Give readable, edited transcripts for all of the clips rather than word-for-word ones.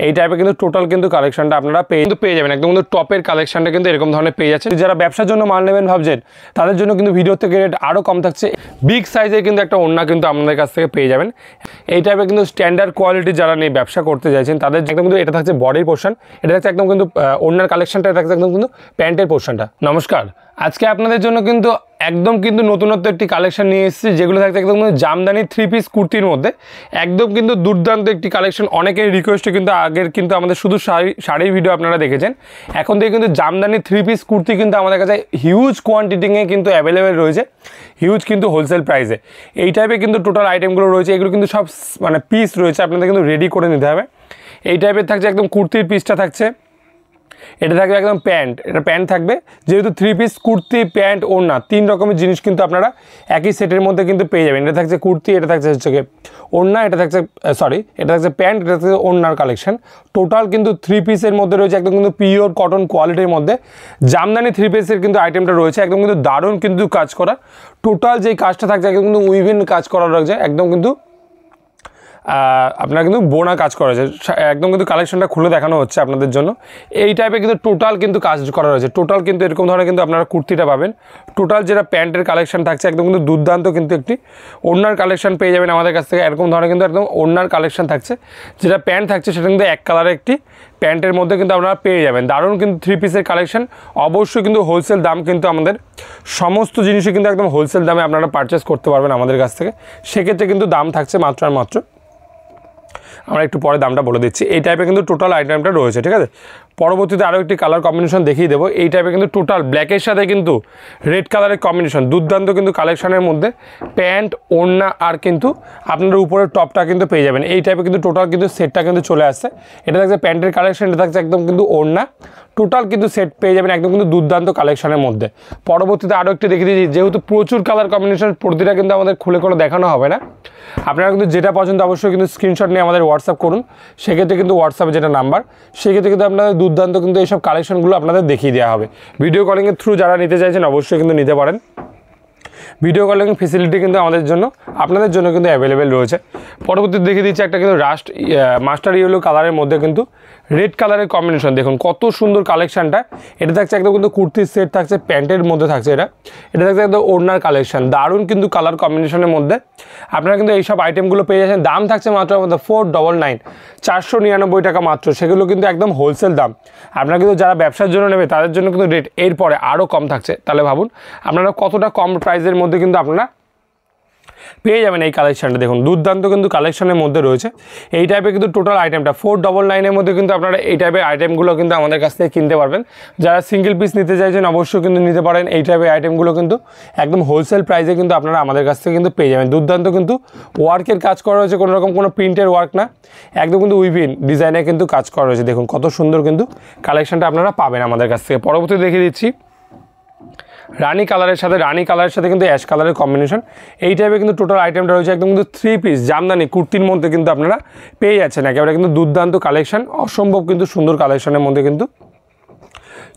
এই টাইপের কিন্তু টোটাল কিন্তু কালেকশনটা আপনারা পেয়ে যাবেন একদম কিন্তু টপের কালেকশনটা কিন্তু এরকম ধরনের পেয়ে যাচ্ছে। যারা ব্যবসার জন্য মাল নেবেন ভাবছেন তাদের জন্য কিন্তু ভিডিও থেকে রেট আরও কম থাকছে। বিগ সাইজের কিন্তু একটা ওড়না কিন্তু আপনাদের কাছ থেকে পেয়ে যাবেন। এই টাইপের কিন্তু স্ট্যান্ডার্ড কোয়ালিটি যারা নিয়ে ব্যবসা করতে চাইছেন তাদের একদম কিন্তু এটা থাকছে বডির পোর্শন, এটা থাকছে একদম কিন্তু ওড়নার কালেকশনটা থাকছে একদম কিন্তু প্যান্টের পোর্শনটা। নমস্কার, আজকে আপনাদের জন্য কিন্তু একদম কিন্তু নতুনত্ব একটি কালেকশন নিয়ে এসেছি যেগুলো থাকছে একদম জামদানি 3 পিস কুর্তির মধ্যে একদম কিন্তু দুর্দান্ত একটি কালেকশন। অনেকের রিকোয়েস্টে কিন্তু আগের কিন্তু আমাদের শুধু শাড়ির ভিডিও আপনারা দেখেছেন, এখন থেকে কিন্তু জামদানি 3 পিস কুর্তি কিন্তু আমাদের কাছে হিউজ কোয়ান্টিটিংয়ে কিন্তু অ্যাভেলেবেল রয়েছে, হিউজ কিন্তু হোলসেল প্রাইসে। এই টাইপের কিন্তু টোটাল আইটেমগুলো রয়েছে, এগুলো কিন্তু সব মানে পিস রয়েছে, আপনাদের কিন্তু রেডি করে নিতে হবে। এই টাইপের থাকছে একদম কুর্তির পিসটা থাকছে, এটা থাকবে একদম প্যান্ট, এটা প্যান্ট থাকবে যেহেতু 3 পিস কুর্তি প্যান্ট ওড়না 3 রকমের জিনিস কিন্তু আপনারা একই সেটের মধ্যে কিন্তু পেয়ে যাবেন। এটা থাকছে কুর্তি, এটা থাকছে হচ্ছে ওড়না, এটা থাকছে এটা থাকছে প্যান্ট, এটা থাকছে ওড়নার কালেকশন। টোটাল কিন্তু 3 পিসের মধ্যে রয়েছে একদম কিন্তু পিওর কটন কোয়ালিটির মধ্যে জামদানি 3 পিসের কিন্তু আইটেমটা রয়েছে একদম কিন্তু দারুণ কিন্তু কাজ করা। টোটাল যেই কাজটা থাকছে একদম কিন্তু উইভিং কাজ করা রয়েছে, একদম কিন্তু আপনারা কিন্তু বোনা কাজ করা হয়েছে, একদম কিন্তু কালেকশনটা খুলে দেখানো হচ্ছে আপনাদের জন্য। এই টাইপের কিন্তু টোটাল কিন্তু কাজ করা রয়েছে, টোটাল কিন্তু এরকম ধরনের কিন্তু আপনারা কুর্তিটা পাবেন। টোটাল যেটা প্যান্টের কালেকশন থাকছে একদম কিন্তু দুর্দান্ত কিন্তু একটি ওড়নার কালেকশন পেয়ে যাবেন আমাদের কাছ থেকে। এরকম ধরনের কিন্তু একদম ওড়নার কালেকশন থাকছে, যেটা প্যান্ট থাকছে সেটা কিন্তু এক কালারের একটি প্যান্টের মধ্যে কিন্তু আপনারা পেয়ে যাবেন। দারুণ কিন্তু 3 পিসের কালেকশন, অবশ্যই কিন্তু হোলসেল দাম কিন্তু আমাদের সমস্ত জিনিসই কিন্তু একদম হোলসেল দামে আপনারা পারচেস করতে পারবেন আমাদের কাছ থেকে। সেক্ষেত্রে কিন্তু দাম থাকছে মাত্র আর মাত্র, আমরা একটু পরে দামটা বলে দিচ্ছি। এই টাইপের কিন্তু টোটাল আইটেমটা রয়েছে, ঠিক আছে। পরবর্তীতে আরও একটি কালার কম্বিনেশন দেখিয়ে দেবো। এই টাইপের কিন্তু টোটাল ব্ল্যাকের সাথে কিন্তু রেড কালারের কম্বিনেশন, দুর্দান্ত কিন্তু কালেকশনের মধ্যে প্যান্ট ওড়না আর কিন্তু আপনার উপরের টপটা কিন্তু পেয়ে যাবেন। এই টাইপের কিন্তু টোটাল কিন্তু সেটটা কিন্তু চলে আসছে। এটা থাকছে প্যান্টের কালেকশন, এটা থাকছে একদম কিন্তু ওড়না, টোটাল কিন্তু সেট পেয়ে যাবেন একদম কিন্তু দুর্দান্ত কালেকশনের মধ্যে। পরবর্তীতে আরও একটু দেখিয়ে দিচ্ছি, যেহেতু প্রচুর কালার কম্বিনেশন প্রতিটা কিন্তু আমাদের খুলে করে দেখানো হবে না, আপনারা কিন্তু যেটা পছন্দ অবশ্যই কিন্তু স্ক্রিনশট নিয়ে আমাদের হোয়াটসঅ্যাপ করুন। সেক্ষেত্রে কিন্তু হোয়াটসঅ্যাপে যেটা নাম্বার, সেক্ষেত্রে কিন্তু আপনাদের দুর্দান্ত কিন্তু এইসব কালেকশনগুলো আপনাদের দেখিয়ে দেওয়া হবে। ভিডিও কলিংয়ের থ্রু যারা নিতে চাইছেন অবশ্যই কিন্তু নিতে পারেন। ভিডিও কলিং ফেসিলিটি কিন্তু আমাদের জন্য আপনাদের জন্য কিন্তু অ্যাভেলেবেল রয়েছে। পরবর্তীতে দেখিয়ে দিচ্ছি একটা কিন্তু মাস্টার ইয়েলো কালারের মধ্যে কিন্তু রেড কালারের কম্বিনেশন, দেখুন কত সুন্দর কালেকশানটা। এটা থাকছে একদম কিন্তু কুর্তির সেট থাকছে, প্যান্টের মধ্যে থাকছে, এটা থাকছে একদম ওড়নার কালেকশন, দারুণ কিন্তু কালার কম্বিনেশনের মধ্যে আপনারা কিন্তু এইসব আইটেমগুলো পেয়ে যাচ্ছেন। দাম থাকছে মাত্র আমাদের 499, 499 টাকা মাত্র। সেগুলো কিন্তু একদম হোলসেল দাম। আপনারা কিন্তু যারা ব্যবসার জন্য নেবে তাদের জন্য কিন্তু রেট এরপরে আরও কম থাকছে। তাহলে ভাবুন আপনারা কতটা কম প্রাইসের মধ্যে কিন্তু আপনারা পেয়ে যাবেন এই কালেকশানটা। দেখুন দুর্দান্ত কিন্তু কালেকশনের মধ্যে রয়েছে। এই টাইপের কিন্তু টোটাল আইটেমটা 499-এর মধ্যে কিন্তু আপনারা এই টাইপের আইটেমগুলো কিন্তু আমাদের কাছ থেকে কিনতে পারবেন। যারা সিঙ্গেল পিস নিতে চাইছেন অবশ্যই কিন্তু নিতে পারেন। এই টাইপের আইটেমগুলো কিন্তু একদম হোলসেল প্রাইসে কিন্তু আপনারা আমাদের কাছ থেকে কিন্তু পেয়ে যাবেন। দুর্দান্ত কিন্তু ওয়ার্কের কাজ করা রয়েছে, কোনো রকম কোনো প্রিন্টের ওয়ার্ক না, একদম কিন্তু উইভিং ডিজাইনে কিন্তু কাজ করা রয়েছে। দেখুন কত সুন্দর কিন্তু কালেকশানটা আপনারা পাবেন আমাদের কাছ থেকে। পরবর্তী দেখিয়ে দিচ্ছি রানী কালারের সাথে কিন্তু অ্যাশ কালারের কম্বিনেশন। এই টাইপের কিন্তু টোটাল আইটেমটা রয়েছে একদম কিন্তু 3 পিস জামদানি কুর্তির মধ্যে কিন্তু আপনারা পেয়ে যাচ্ছেন। একেবারে কিন্তু দুর্দান্ত কালেকশন, অসম্ভব কিন্তু সুন্দর কালেকশনের মধ্যে কিন্তু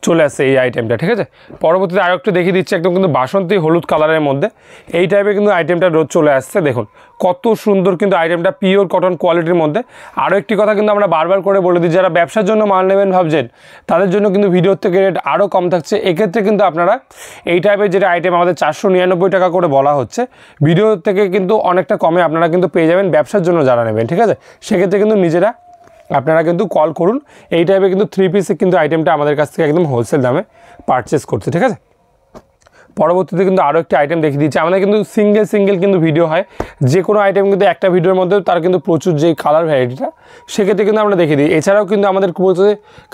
চলে আসছে এই আইটেমটা, ঠিক আছে। পরবর্তীতে আরও একটু দেখিয়ে দিচ্ছি একদম কিন্তু বাসন্তী হলুদ কালারের মধ্যে এই টাইপের কিন্তু আইটেমটা রোজ চলে আসছে। দেখুন কত সুন্দর কিন্তু আইটেমটা, পিওর কটন কোয়ালিটির মধ্যে। আরও একটি কথা কিন্তু আমরা বারবার করে বলে দিই, যারা ব্যবসার জন্য মাল নেবেন ভাবছেন তাদের জন্য কিন্তু ভিডিওর থেকে রেট আরও কম থাকছে। এক্ষেত্রে কিন্তু আপনারা এই টাইপের যেটা আইটেম আমাদের 499 টাকা করে বলা হচ্ছে, ভিডিও থেকে কিন্তু অনেকটা কমে আপনারা কিন্তু পেয়ে যাবেন ব্যবসার জন্য যারা নেবেন, ঠিক আছে। সেক্ষেত্রে কিন্তু নিজেরা আপনারা কিন্তু কল করুন। এই টাইপের কিন্তু 3 পিসে কিন্তু আইটেমটা আমাদের কাছ থেকে একদম হোলসেল দামে পারচেস করতে, ঠিক আছে। পরবর্তীতে কিন্তু আরও একটি আইটেম দেখিয়ে দিচ্ছি। আমাদের কিন্তু সিঙ্গেল কিন্তু ভিডিও হয়, যে কোনো আইটেম কিন্তু একটা ভিডিওর মধ্যে তার কিন্তু প্রচুর যেই কালার ভ্যারাইটিটা সেক্ষেত্রে কিন্তু আমরা দেখিয়ে দিই। এছাড়াও কিন্তু আমাদের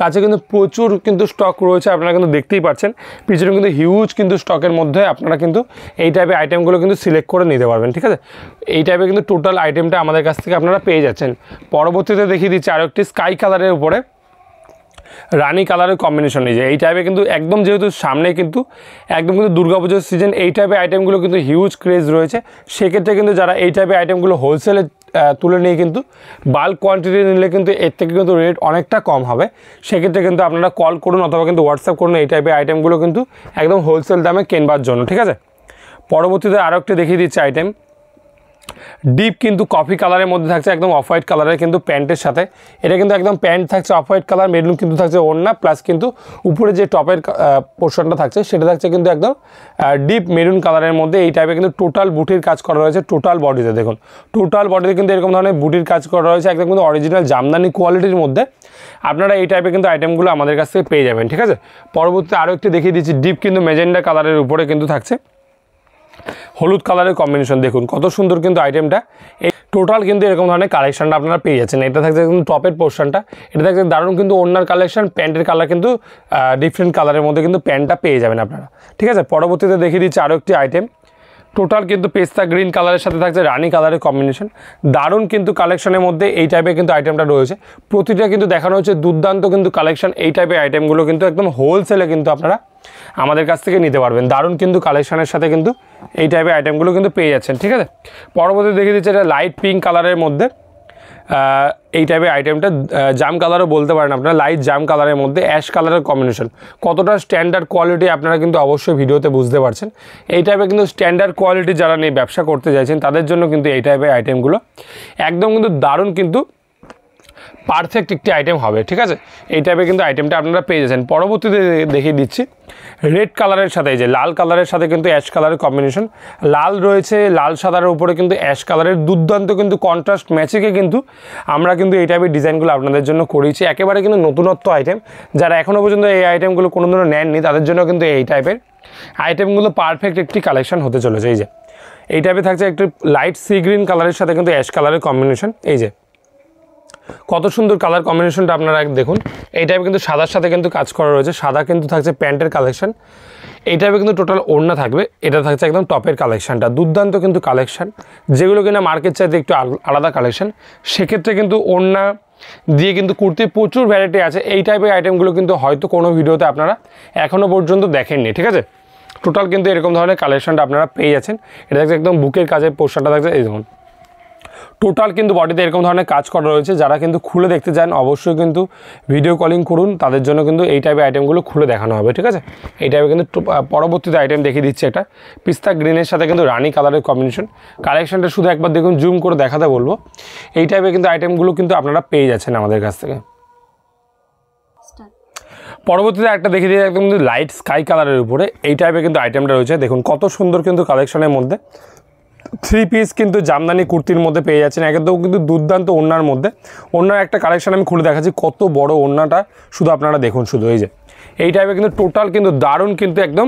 কাছে কিন্তু প্রচুর কিন্তু স্টক রয়েছে, আপনারা কিন্তু দেখতেই পাচ্ছেন পিছনে কিন্তু হিউজ কিন্তু স্টকের মধ্যে আপনারা কিন্তু এই টাইপের আইটেমগুলো কিন্তু সিলেক্ট করে নিতে পারবেন, ঠিক আছে। এই টাইপের কিন্তু টোটাল আইটেমটা আমাদের কাছ থেকে আপনারা পেয়ে যাচ্ছেন। পরবর্তীতে দেখিয়ে দিচ্ছি আরও একটি স্কাই কালারের উপরে রানী কালারের কম্বিনেশন। এই যে এই টাইপের কিন্তু একদম যেহেতু সামনে কিন্তু একদম কিন্তু দুর্গাপুজোর সিজন, এই টাইপের আইটেমগুলো কিন্তু হিউজ ক্রেজ রয়েছে। সেক্ষেত্রে কিন্তু যারা এই টাইপের আইটেমগুলো হোলসেলে তুলে নিয়ে কিন্তু বাল্ক কোয়ান্টিটি নিলে কিন্তু এর থেকে কিন্তু রেট অনেকটা কম হবে। সেক্ষেত্রে কিন্তু আপনারা কল করুন অথবা কিন্তু হোয়াটসঅ্যাপ করুন এই টাইপের আইটেমগুলো কিন্তু একদম হোলসেল দামে কেনবার জন্য, ঠিক আছে। পরবর্তীতে আরও একটি দেখিয়ে দিচ্ছি আইটেম। ডিপ কিন্তু কফি কালারের মধ্যে থাকছে, একদম অফ হোয়াইট কালারের কিন্তু প্যান্টের সাথে। এটা কিন্তু একদম প্যান্ট থাকছে অফ হোয়াইট কালার, মেরুন কিন্তু থাকছে ওড়না, প্লাস কিন্তু উপরে যে টপের পোর্শনটা থাকছে সেটা থাকছে কিন্তু একদম ডিপ মেরুন কালারের মধ্যে। এই টাইপে কিন্তু টোটাল বুটির কাজ করা রয়েছে টোটাল বডিতে। দেখুন টোটাল বডিতে কিন্তু এরকম ধরনের বুটির কাজ করা রয়েছে, একদম কিন্তু অরিজিনাল জামদানি কোয়ালিটির মধ্যে। আপনারা এই টাইপে কিন্তু আইটেমগুলো আমাদের কাছ থেকে পেয়ে যাবেন, ঠিক আছে। পরবর্তীতে আরও একটি দেখিয়ে দিচ্ছি, ডিপ কিন্তু মেজেন্ডা কালারের উপরে কিন্তু থাকছে হলুদ কালারের কম্বিনেশন। দেখুন কত সুন্দর কিন্তু আইটেমটা। এই টোটাল কিন্তু এরকম ধরনের কালেকশনটা আপনারা পেয়ে যাচ্ছেন। এটা থাকছে কিন্তু টপের পোর্শনটা, এটা থাকছে দারুণ কিন্তু ওড়নার কালেকশন, প্যান্টের কালার কিন্তু ডিফারেন্ট কালারের মধ্যে কিন্তু প্যান্টটা পেয়ে যাবেন আপনারা, ঠিক আছে। পরবর্তীতে দেখিয়ে দিচ্ছি আরও একটি আইটেম, টোটাল কিন্তু পেস্তা গ্রিন কালারের সাথে থাকছে রানি কালারের কম্বিনেশন। দারুণ কিন্তু কালেকশনের মধ্যে এই টাইপের কিন্তু আইটেমটা রয়েছে। প্রতিটা কিন্তু দেখানো হচ্ছে দুর্দান্ত কিন্তু কালেকশন। এই টাইপের আইটেমগুলো কিন্তু একদম হোলসেলে কিন্তু আপনারা আমাদের কাছ থেকে নিতে পারবেন। দারুণ কিন্তু কালেকশনের সাথে কিন্তু এই টাইপের আইটেমগুলো কিন্তু পেয়ে যাচ্ছেন, ঠিক আছে। পরবর্তী দেখিয়ে দিচ্ছে এটা লাইট পিঙ্ক কালারের মধ্যে এই টাইপের আইটেমটা, জাম কালারও বলতে পারেন আপনারা, লাইট জাম কালারের মধ্যে অ্যাশ কালারের কম্বিনেশন। কতটা স্ট্যান্ডার্ড কোয়ালিটি আপনারা কিন্তু অবশ্যই ভিডিওতে বুঝতে পারছেন। এই টাইপের কিন্তু স্ট্যান্ডার্ড কোয়ালিটি যারা নিয়ে ব্যবসা করতে চাইছেন তাদের জন্য কিন্তু এই টাইপের আইটেমগুলো একদম কিন্তু দারুণ কিন্তু পারফেক্ট একটি আইটেম হবে, ঠিক আছে। এই টাইপের কিন্তু আইটেমটা আপনারা পেয়ে যাচ্ছেন। পরবর্তীতে দেখিয়ে দিচ্ছি রেড কালারের সাথে এই যে লাল কালারের সাথে কিন্তু অ্যাশ কালারের কম্বিনেশন। লাল রয়েছে, লাল সাদার উপরে কিন্তু অ্যাশ কালারের দুর্দান্ত কিন্তু কন্ট্রাস্ট ম্যাচিংয়ে কিন্তু আমরা কিন্তু এই টাইপের ডিজাইনগুলো আপনাদের জন্য করেছি। একেবারে কিন্তু নতুনত্ব আইটেম, যারা এখনও পর্যন্ত এই আইটেমগুলো কোনো দিনও নেননি তাদের জন্য কিন্তু এই টাইপের আইটেমগুলো পারফেক্ট একটি কালেকশন হতে চলেছে। এই যে এই টাইপে থাকছে একটি লাইট সি গ্রিন কালারের সাথে কিন্তু অ্যাশ কালারের কম্বিনেশন। এই যে কত সুন্দর কালার কম্বিনেশনটা আপনারা দেখুন। এই টাইপে কিন্তু সাদার সাথে কিন্তু কাজ করা রয়েছে, সাদা কিন্তু থাকছে প্যান্টের কালেকশন। এই টাইপে কিন্তু টোটাল ওড়না থাকবে, এটা থাকছে একদম টপের কালেকশনটা। দুর্দান্ত কিন্তু কালেকশন, যেগুলো কিনা মার্কেট চাইতে একটু আলাদা কালেকশন। সেক্ষেত্রে কিন্তু ওড়না দিয়ে কিন্তু কুর্তির প্রচুর ভ্যারাইটি আছে। এই টাইপের আইটেমগুলো কিন্তু হয়তো কোনো ভিডিওতে আপনারা এখনও পর্যন্ত দেখেননি, ঠিক আছে। টোটাল কিন্তু এরকম ধরনের কালেকশনটা আপনারা পেয়ে যাচ্ছেন। এটা থাকছে একদম বুকের কাজের পোর্শনটা থাকছে। এই দেখুন টোটাল কিন্তু বডিতে এরকম ধরনের কাজ করা রয়েছে। যারা কিন্তু খুলে দেখতে চান অবশ্যই কিন্তু ভিডিও কলিং করুন, তাদের জন্য কিন্তু এই টাইপের আইটেমগুলো খুলে দেখানো হবে, ঠিক আছে। এই টাইপের কিন্তু পরবর্তীতে আইটেম দেখিয়ে দিচ্ছে একটা পিস্তা গ্রিনের সাথে কিন্তু রানি কালারের কম্বিনেশন। কালেকশনটা শুধু একবার দেখুন, জুম করে দেখাতে বলবো। এই টাইপের কিন্তু আইটেমগুলো কিন্তু আপনারা পেয়ে যাচ্ছেন আমাদের কাছ থেকে। পরবর্তীতে একটা দেখিয়ে দিয়ে একদম কিন্তু লাইট স্কাই কালারের উপরে এই টাইপের কিন্তু আইটেমটা রয়েছে। দেখুন কত সুন্দর কিন্তু কালেকশনের মধ্যে থ্রি পিস কিন্তু জামদানি কুর্তির মধ্যে পেয়ে যাচ্ছেন, একদম কিন্তু দুর্দান্ত ওড়নার মধ্যে। ওড়নার একটা কালেকশন আমি খুলে দেখাচ্ছি, কত বড় ওড়নাটা শুধু আপনারা দেখুন। শুধু এই যে এই টাইপের কিন্তু টোটাল কিন্তু দারুণ কিন্তু একদম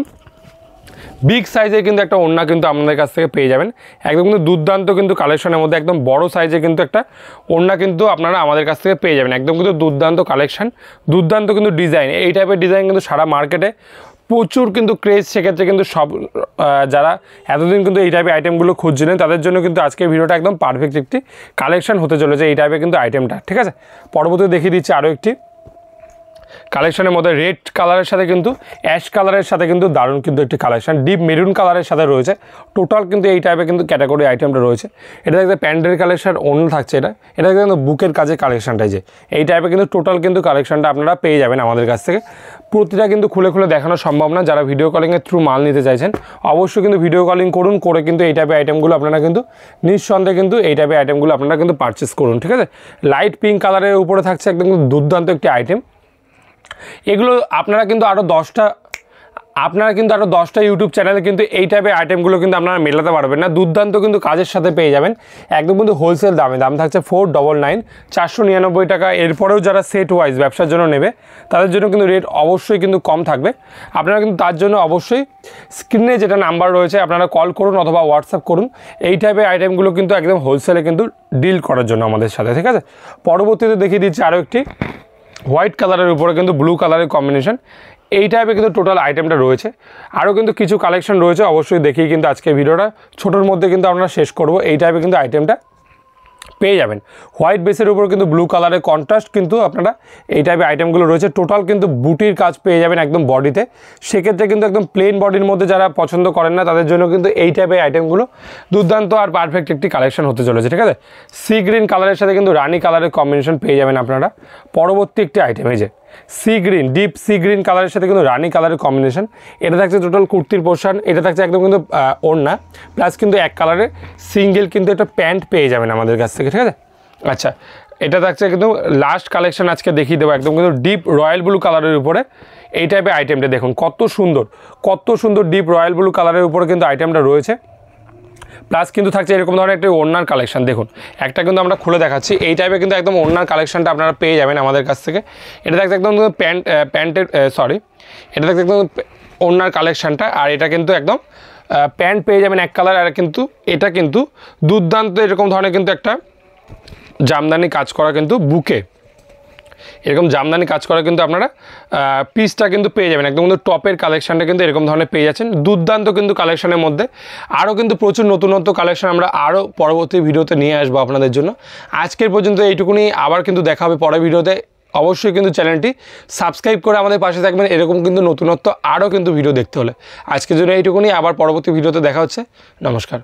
বিগ সাইজের কিন্তু একটা ওড়না কিন্তু আপনাদের কাছ থেকে পেয়ে যাবেন। একদম কিন্তু দুর্দান্ত কিন্তু কালেকশনের মধ্যে একদম বড় সাইজের কিন্তু একটা ওড়না কিন্তু আপনারা আমাদের কাছ থেকে পেয়ে যাবেন। একদম কিন্তু দুর্দান্ত কালেকশন, দুর্দান্ত কিন্তু ডিজাইন। এই টাইপের ডিজাইন কিন্তু সারা মার্কেটে প্রচুর কিন্তু ক্রেজ। সেক্ষেত্রে কিন্তু সব যারা এতদিন কিন্তু এই টাইপের আইটেমগুলো খুঁজছিলেন তাদের জন্য কিন্তু আজকের ভিডিওটা একদম পারফেক্ট একটি কালেকশন হতে চলেছে এই টাইপের কিন্তু আইটেমটা, ঠিক আছে। পরবর্তীতে দেখিয়ে দিচ্ছি আরও একটি কালেকশনের মধ্যে রেড কালারের সাথে কিন্তু অ্যাশ কালারের সাথে কিন্তু দারুণ কিন্তু একটি কালেকশন, ডিপ মেরুন কালারের সাথে রয়েছে। টোটাল কিন্তু এই টাইপের কিন্তু ক্যাটাগরি আইটেমটা রয়েছে। এটা দেখতে প্যান্টের কালেকশন অন্য থাকছে, এটা কিন্তু বুকের কাজের কালেকশনটাই যে এই টাইপের কিন্তু টোটাল কিন্তু কালেকশনটা আপনারা পেয়ে যাবেন আমাদের কাছ থেকে। প্রতিটা কিন্তু খুলে খুলে দেখানো সম্ভব না। যারা ভিডিও কলিংয়ের থ্রু মাল নিতে চাইছেন অবশ্যই কিন্তু ভিডিও কলিং করুন, করে কিন্তু এই টাইপের আইটেমগুলো আপনারা কিন্তু নিঃসন্দেহে কিন্তু এই টাইপের আইটেমগুলো আপনারা কিন্তু পারচেস করুন, ঠিক আছে। লাইট পিঙ্ক কালারের উপরে থাকছে একদম কিন্তু দুর্দান্ত একটি আইটেম। এগুলো আপনারা কিন্তু আরও 10টা ইউটিউব চ্যানেলে কিন্তু এই টাইপের আইটেমগুলো কিন্তু আপনারা মেলাতে পারবেন না। দুর্দান্ত কিন্তু কাজের সাথে পেয়ে যাবেন একদম কিন্তু হোলসেল দামে। দাম থাকছে 499 499 টাকা। এরপরেও যারা সেট ওয়াইজ ব্যবসার জন্য নেবে তাদের জন্য কিন্তু রেট অবশ্যই কিন্তু কম থাকবে। আপনারা কিন্তু তার জন্য অবশ্যই স্ক্রিনে যেটা নাম্বার রয়েছে আপনারা কল করুন অথবা হোয়াটসঅ্যাপ করুন। এই টাইপের আইটেমগুলো কিন্তু একদম হোলসেলে কিন্তু ডিল করার জন্য আমাদের সাথে, ঠিক আছে। পরবর্তীতে দেখিয়ে দিচ্ছি আরও একটি হোয়াইট কালারের উপরে কিন্তু ব্লু কালারের কম্বিনেশন। এই টাইপের কিন্তু টোটাল আইটেমটা রয়েছে। আরও কিন্তু কিছু কালেকশন রয়েছে, অবশ্যই দেখিয়ে কিন্তু আজকে ভিডিওটা ছোটোর মধ্যে কিন্তু আমরা শেষ করব। এই টাইপের কিন্তু আইটেমটা পেয়ে যাবেন হোয়াইট বেসের উপর কিন্তু ব্লু কালারের কন্ট্রাস্ট কিন্তু আপনারা এই টাইপের আইটেমগুলো রয়েছে। টোটাল কিন্তু বুটির কাজ পেয়ে যাবেন একদম বডিতে। সেক্ষেত্রে কিন্তু একদম প্লেন বডির মধ্যে যারা পছন্দ করেন না তাদের জন্য কিন্তু এই টাইপের আইটেমগুলো দুর্দান্ত আর পারফেক্ট একটি কালেকশন হতে চলেছে, ঠিক আছে। সি গ্রিন কালারের সাথে কিন্তু রানি কালারের কম্বিনেশন পেয়ে যাবেন আপনারা। পরবর্তী একটি আইটেম এই যে sea green, deep sea green কালারের সাথে কিন্তু রানি কালারের কম্বিনেশন। এটা থাকছে টোটাল কুর্তির পোর্শন, এটা থাকছে একদম কিন্তু ওড়না প্লাস কিন্তু এক কালারের সিঙ্গেল কিন্তু একটা প্যান্ট পেয়ে যাবেন আমাদের কাছ থেকে, ঠিক আছে। আচ্ছা, এটা থাকছে কিন্তু লাস্ট কালেকশন আজকে দেখিয়ে দেবো, একদম কিন্তু ডিপ রয়্যাল ব্লু কালারের উপরে এই টাইপের আইটেমটা দেখুন কত সুন্দর ডিপ রয়্যাল ব্লু কালারের উপরে কিন্তু আইটেমটা রয়েছে। প্লাস কিন্তু থাকছে এরকম ধরনের একটা ওড়নার কালেকশন, দেখুন একটা কিন্তু আমরা খুলে দেখাচ্ছি, এই টাইপের কিন্তু একদম ওড়নার কালেকশনটা আপনারা পেয়ে যাবেন আমাদের কাছ থেকে। এটা থাকছে একদম এটা থাকছে একদম ওড়নার কালেকশনটা, আর এটা কিন্তু একদম প্যান্ট পেয়ে যাবেন এক কালার। আর কিন্তু এটা কিন্তু দুর্দান্ত এরকম ধরনের কিন্তু একটা জামদানি কাজ করা কিন্তু বুকে, এরকম জামদানি কাজ করা কিন্তু আপনারা পিসটা কিন্তু পেয়ে যাবেন, একদম কিন্তু টপের কালেকশানটা কিন্তু এরকম ধরনের পেয়ে যাচ্ছেন। দুর্দান্ত কিন্তু কালেকশানের মধ্যে আরও কিন্তু প্রচুর নতুনত্ব কালেকশান আমরা আরও পরবর্তী ভিডিওতে নিয়ে আসবো আপনাদের জন্য। আজকের পর্যন্ত এইটুকুনি, আবার কিন্তু দেখা হবে পরের ভিডিওতে। অবশ্যই কিন্তু চ্যানেলটি সাবস্ক্রাইব করে আমাদের পাশে থাকবেন এরকম কিন্তু নতুনত্ব আরও কিন্তু ভিডিও দেখতে হলে। আজকের জন্য এইটুকুনি, আবার পরবর্তী ভিডিওতে দেখা হচ্ছে। নমস্কার।